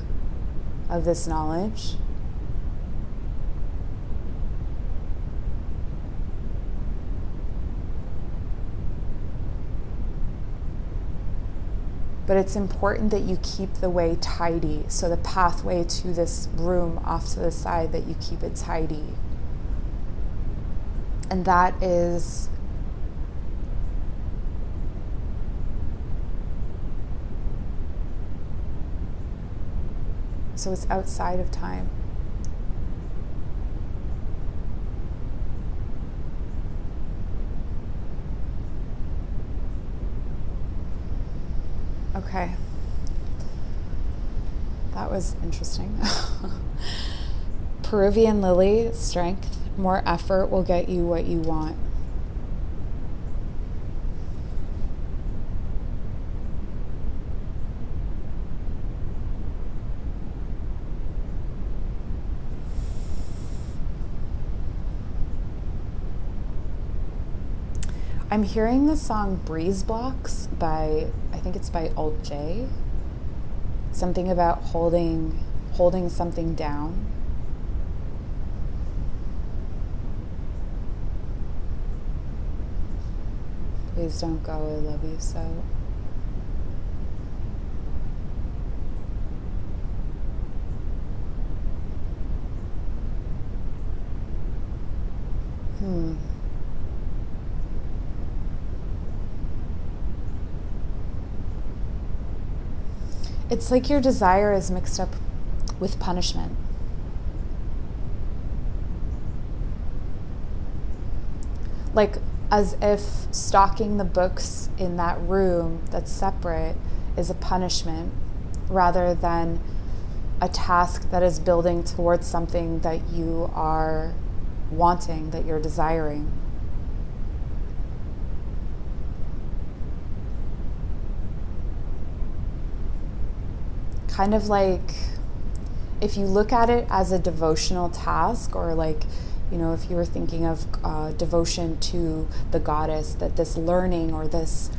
[SPEAKER 1] of this knowledge. But it's important that you keep the way tidy. So the pathway to this room off to the side, that you keep it tidy. And that is so it's outside of time. Okay. That was interesting. Peruvian lily, strength. More effort will get you what you want. I'm hearing the song Breeze Blocks by, I think it's by Alt J. Something about holding something down. Please don't go, I love you so. It's like your desire is mixed up with punishment. Like as if stocking the books in that room that's separate is a punishment, rather than a task that is building towards something that you are wanting, that you're desiring. Kind of like if you look at it as a devotional task, or if you were thinking of devotion to the goddess, that this learning or this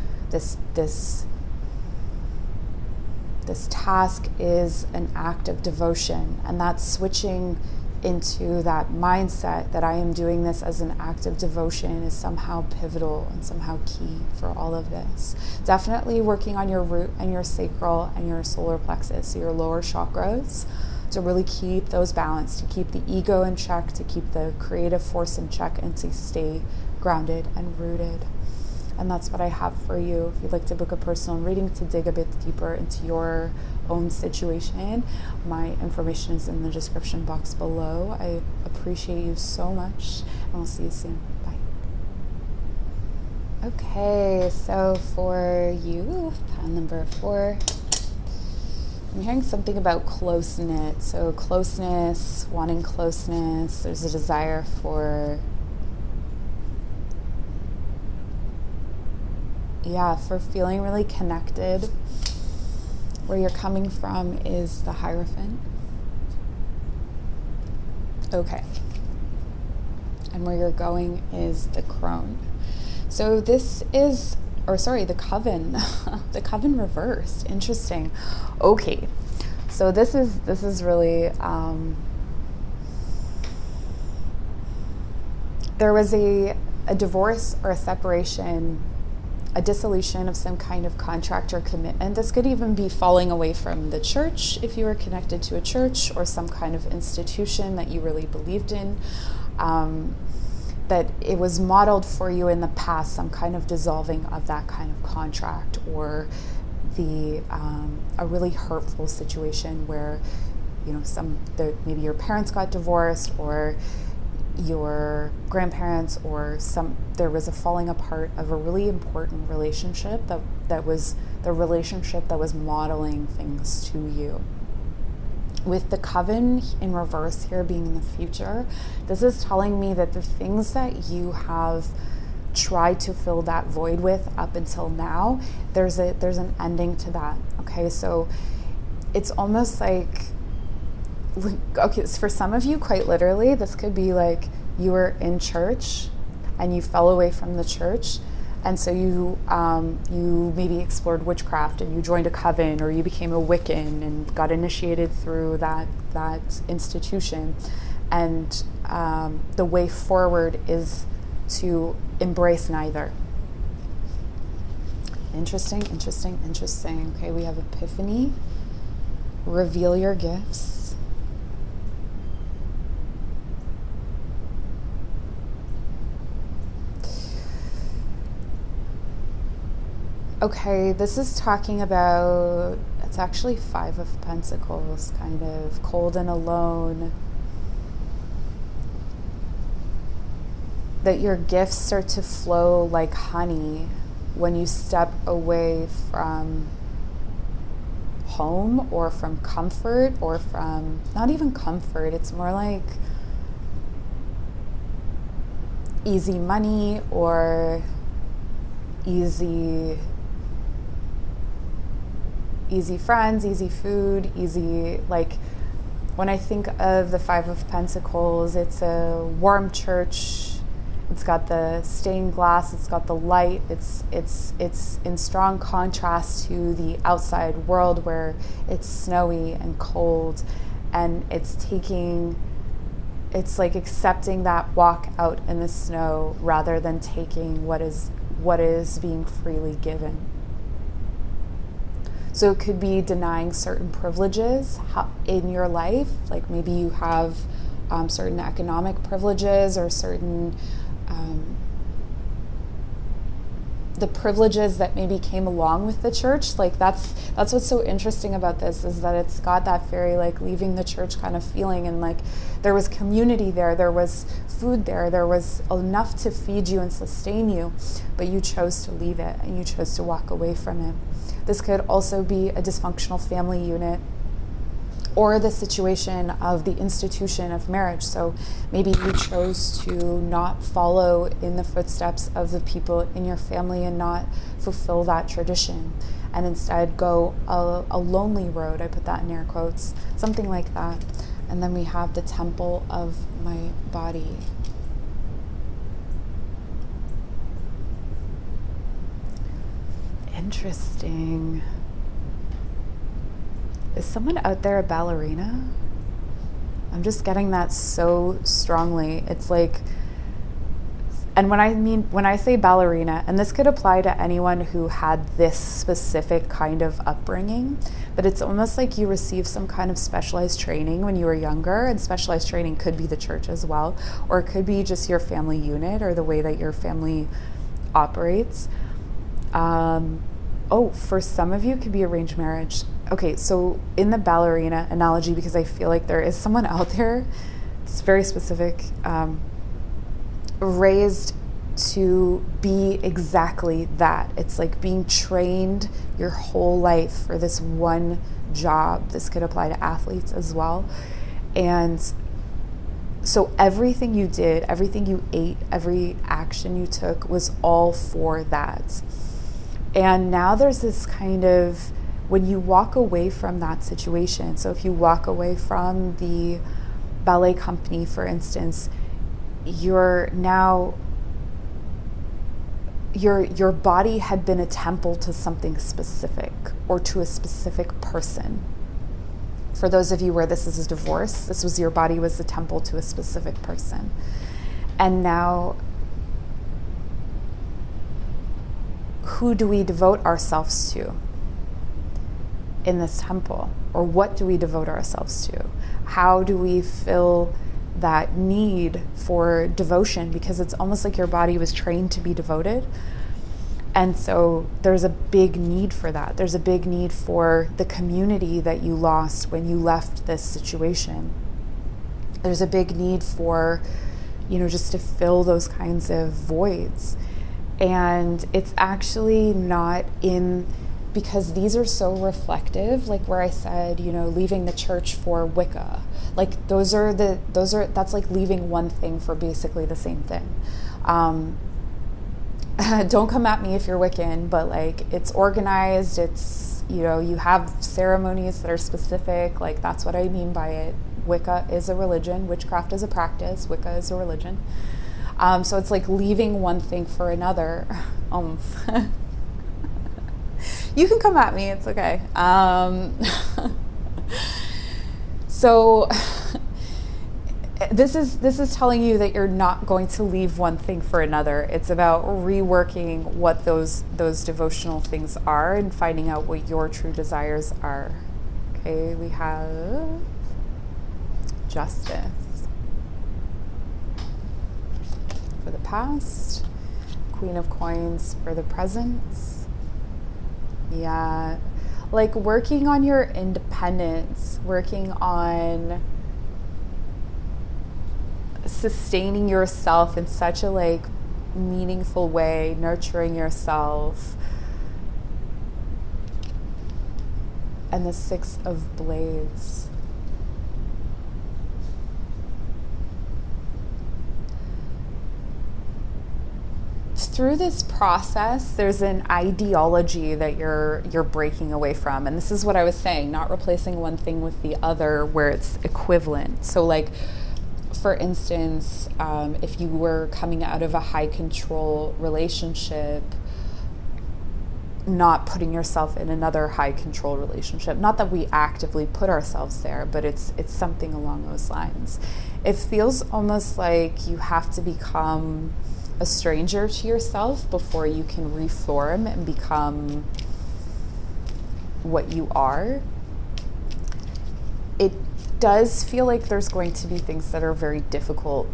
[SPEAKER 1] task is an act of devotion, and that's switching into that mindset that I am doing this as an act of devotion is somehow pivotal and somehow key for all of this. Definitely working on your root and your sacral and your solar plexus, so your lower chakras, to really keep those balanced, to keep the ego in check, to keep the creative force in check, and to stay grounded and rooted. And that's what I have for you. If you'd like to book a personal reading to dig a bit deeper into your own situation, my information is in the description box below. I appreciate you so much, and we'll see you soon. Bye. Okay, so for you, pile number 4, I'm hearing something about close-knit. So closeness, wanting closeness, there's a desire for feeling really connected. Where you're coming from is the Hierophant. Okay. And where you're going is the Crone. So this is, the Coven. The Coven reversed. Interesting. Okay. So this is really, there was a divorce or a separation, a dissolution of some kind of contract or commitment. This could even be falling away from the church if you were connected to a church, or some kind of institution that you really believed in. That it was modeled for you in the past, some kind of dissolving of that kind of contract, or a really hurtful situation where maybe your parents got divorced, or your grandparents, or there was a falling apart of a really important relationship that was the relationship that was modeling things to you. With the coven in reverse here being in the future, this is telling me that the things that you have tried to fill that void with up until now, there's an ending to that. Okay, so it's almost like, okay, so for some of you, quite literally, this could be like you were in church and you fell away from the church, and so you maybe explored witchcraft and you joined a coven, or you became a Wiccan and got initiated through that institution, and the way forward is to embrace neither. Interesting. Okay, we have Epiphany. Reveal your gifts. Okay, this is talking about, it's actually Five of Pentacles, kind of cold and alone. That your gifts start to flow like honey when you step away from home, or from comfort, or from, not even comfort, it's more like easy money, or easy friends, easy food, easy, like, when I think of the Five of Pentacles, it's a warm church. It's got the stained glass, it's got the light, it's in strong contrast to the outside world where it's snowy and cold, and it's like accepting that walk out in the snow rather than taking what is being freely given. So it could be denying certain privileges in your life, like maybe you have certain economic privileges, or certain the privileges that maybe came along with the church. Like that's what's so interesting about this, is that it's got that very like leaving the church kind of feeling, and like there was community there was food there was enough to feed you and sustain you, but you chose to leave it and you chose to walk away from it. This could also be a dysfunctional family unit, or the situation of the institution of marriage. So maybe you chose to not follow in the footsteps of the people in your family and not fulfill that tradition, and instead go a lonely road. I put that in air quotes, something like that. And then we have the temple of my body. Interesting. Is someone out there a ballerina? I'm just getting that so strongly. It's like, and when I say ballerina, and this could apply to anyone who had this specific kind of upbringing, but it's almost like you received some kind of specialized training when you were younger, and specialized training could be the church as well, or it could be just your family unit or the way that your family operates. For some of you, it could be arranged marriage. Okay, so in the ballerina analogy, because I feel like there is someone out there, it's very specific, raised to be exactly that. It's like being trained your whole life for this one job. This could apply to athletes as well. And so everything you did, everything you ate, every action you took was all for that. And now there's this kind of, when you walk away from that situation, so if you walk away from the ballet company, for instance, your body had been a temple to something specific, or to a specific person. For those of you where this is a divorce, this was your body was the temple to a specific person. And now, who do we devote ourselves to in this temple? Or what do we devote ourselves to? How do we fill that need for devotion? Because it's almost like your body was trained to be devoted. And so there's a big need for that. There's a big need for the community that you lost when you left this situation. There's a big need for just to fill those kinds of voids. And it's actually not because these are so reflective, like where I said, leaving the church for Wicca. Like that's like leaving one thing for basically the same thing. Don't come at me if you're Wiccan, but like it's organized, it's, you have ceremonies that are specific, like that's what I mean by it. Wicca is a religion, witchcraft is a practice, Wicca is a religion. So it's like leaving one thing for another. You can come at me, it's okay. So this is telling you that you're not going to leave one thing for another. It's about reworking what those devotional things are and finding out what your true desires are. Okay, we have Justice for the past, Queen of Coins for the present. Yeah, like working on your independence, working on sustaining yourself in such a like meaningful way, nurturing yourself. And the Six of Blades. Through this process, there's an ideology that you're breaking away from. And this is what I was saying, not replacing one thing with the other where it's equivalent. So like, for instance, if you were coming out of a high control relationship, not putting yourself in another high control relationship. Not that we actively put ourselves there, but it's something along those lines. It feels almost like you have to become a stranger to yourself before you can reform and become what you are. It does feel like there's going to be things that are very difficult,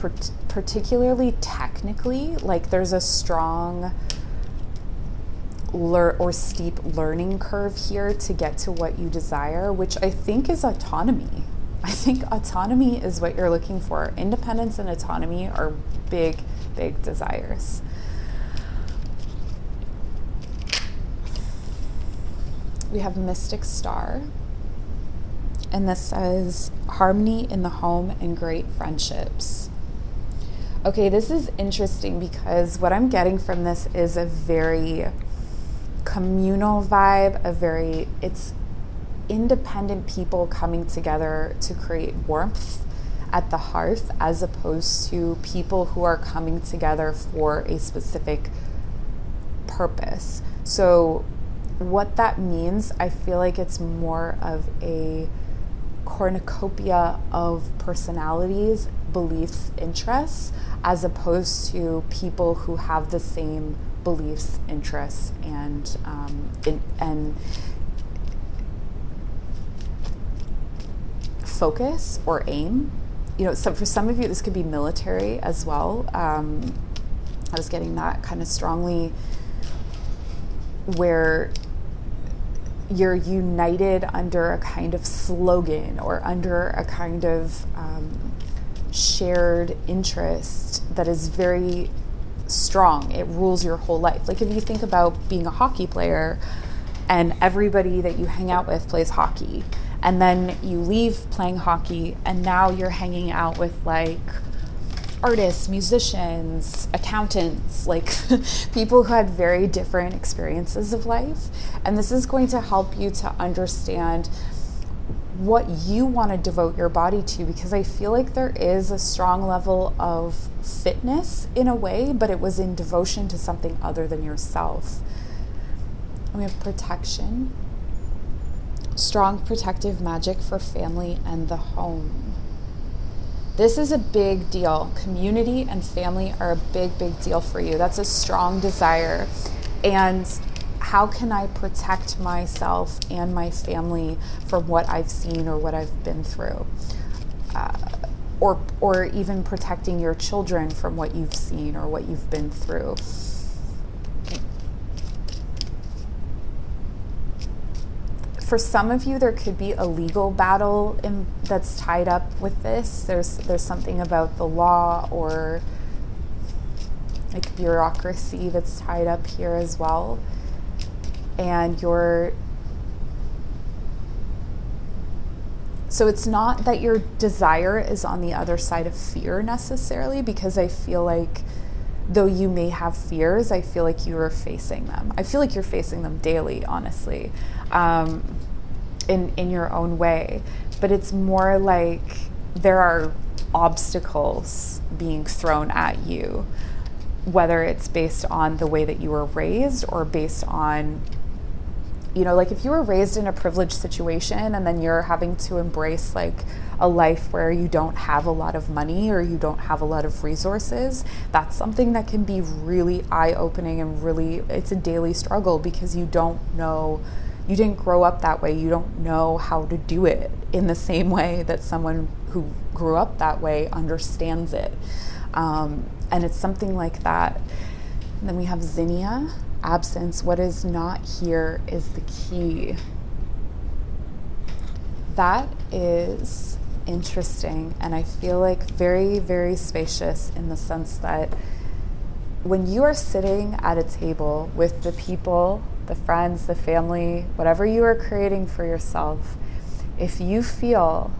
[SPEAKER 1] particularly technically. Like there's a strong or steep learning curve here to get to what you desire, which I think is autonomy. I think autonomy is what you're looking for. Independence and autonomy are big, big desires. We have Mystic Star, and this says harmony in the home and great friendships. Okay, this is interesting because what I'm getting from this is a very communal vibe, it's independent people coming together to create warmth at the hearth, as opposed to people who are coming together for a specific purpose. So what that means, I feel like it's more of a cornucopia of personalities, beliefs, interests, as opposed to people who have the same beliefs, interests, and focus or aim. So for some of you, this could be military as well. I was getting that kind of strongly, where you're united under a kind of slogan or under a kind of shared interest that is very strong. It rules your whole life. Like if you think about being a hockey player and everybody that you hang out with plays hockey, and then you leave playing hockey and now you're hanging out with like artists, musicians, accountants, like people who had very different experiences of life. And this is going to help you to understand what you want to devote your body to, because I feel like there is a strong level of fitness in a way, but it was in devotion to something other than yourself. And we have protection. Strong protective magic for family and the home. This is a big deal. Community and family are a big, big deal for you. That's a strong desire. And how can I protect myself and my family from what I've seen or what I've been through? Or even protecting your children from what you've seen or what you've been through. for some of you, there could be a legal battle that's tied up with this. There's something about the law or like bureaucracy that's tied up here as well. And so it's not that your desire is on the other side of fear necessarily, because I feel like though you may have fears, I feel like you are facing them. I feel like you're facing them daily, honestly, in your own way. But it's more like there are obstacles being thrown at you, whether it's based on the way that you were raised or based on, like if you were raised in a privileged situation and then you're having to embrace like a life where you don't have a lot of money or you don't have a lot of resources, that's something that can be really eye-opening and really, it's a daily struggle because you didn't grow up that way. You don't know how to do it in the same way that someone who grew up that way understands it. And it's something like that. And then we have Zinnia. Absence. What is not here is the key. That is interesting, and I feel like very, very spacious in the sense that when you are sitting at a table with the people, the friends, the family, whatever you are creating for yourself, if you feel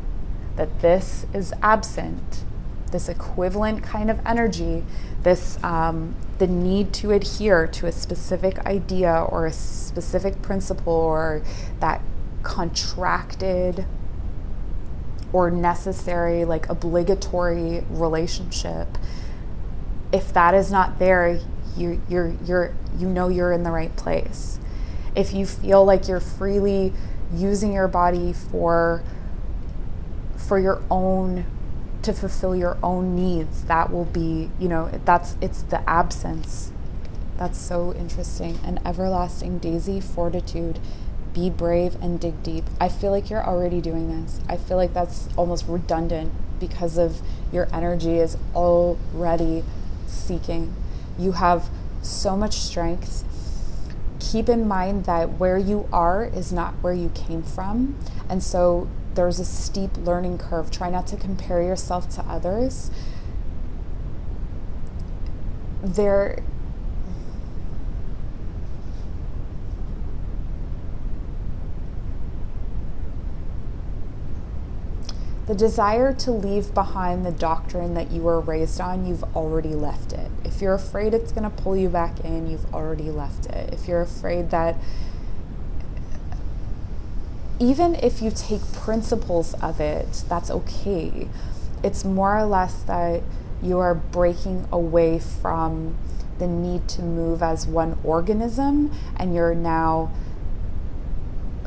[SPEAKER 1] that this is absent, this equivalent kind of energy, this the need to adhere to a specific idea or a specific principle or that contracted or necessary, like obligatory relationship, if that is not there, you're you're in the right place. If you feel like you're freely using your body for your own, to fulfill your own needs, that will be, it's the absence. That's so interesting. An everlasting daisy, fortitude, be brave and dig deep. I feel like you're already doing this. I feel like that's almost redundant because of your energy is already seeking. You have so much strength. Keep in mind that where you are is not where you came from. And so there's a steep learning curve. Try not to compare yourself to others. The desire to leave behind the doctrine that you were raised on, you've already left it. If you're afraid it's going to pull you back in, you've already left it. If you're afraid that even if you take principles of it, that's okay. It's more or less that you are breaking away from the need to move as one organism, and you're now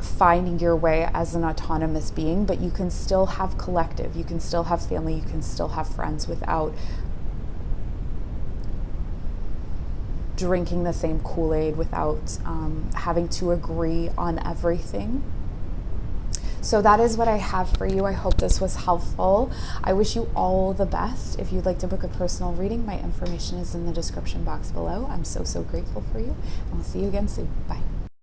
[SPEAKER 1] finding your way as an autonomous being, but you can still have collective, you can still have family, you can still have friends without drinking the same Kool-Aid, without having to agree on everything. So that is what I have for you. I hope this was helpful. I wish you all the best. If you'd like to book a personal reading, my information is in the description box below. I'm so, so grateful for you. And I'll see you again soon. Bye.